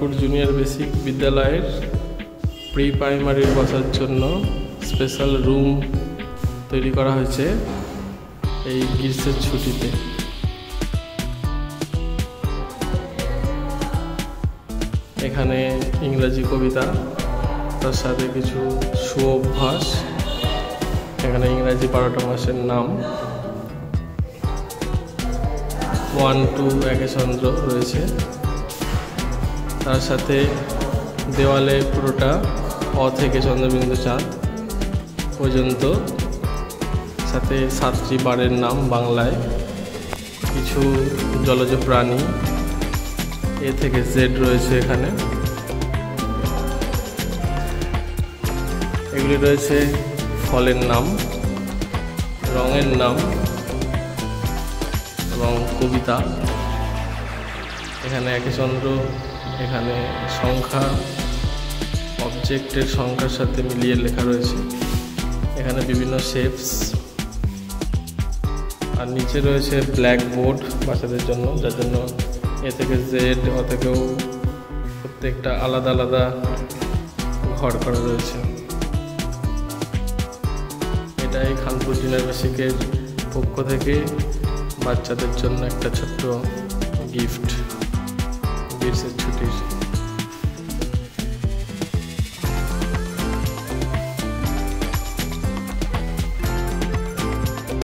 Khanpur junior basic বিদ্যালয়ের pre প্রাইমারির বসার জন্য স্পেশাল রুম তৈরি করা হয়েছে এই গ্রীষ্মের ছুটিতে। এখানে ইংরাজি কবিতা, তার সাথে কিছু সুঅভ্যাস, এখানে ইংরাজি 12টা মাসের নাম, 1 to একেচন্দ্র রয়েছে। তার সাথে দেওয়ালে পুরোটা অ থেকে চন্দ্রবিন্দু চাঁদ পর্যন্ত, সাথে 7টি বারের নাম বাংলায়, কিছু জলজ প্রাণী এ থেকে জেড রয়েছে এখানে। এগুলি রয়েছে ফলের নাম, রঙের নাম এবং কবিতা। এখানে একেচন্দ্র, এখানে সংখ্যা, অবজেক্টের সংখ্যার সাথে মিলিয়ে লেখা রয়েছে। এখানে বিভিন্ন শেপস, আর নিচে রয়েছে ব্ল্যাক বোর্ড বাচ্চাদের জন্য, যার জন্য এ থেকে জেড, অ থেকেও প্রত্যেকটা আলাদা আলাদা ঘর করা রয়েছে। এটাই খানপুর জুনিয়র বেসিকের পক্ষ থেকে বাচ্চাদের জন্য একটা ছোট্ট গিফট গ্রীষ্মের ছুটির।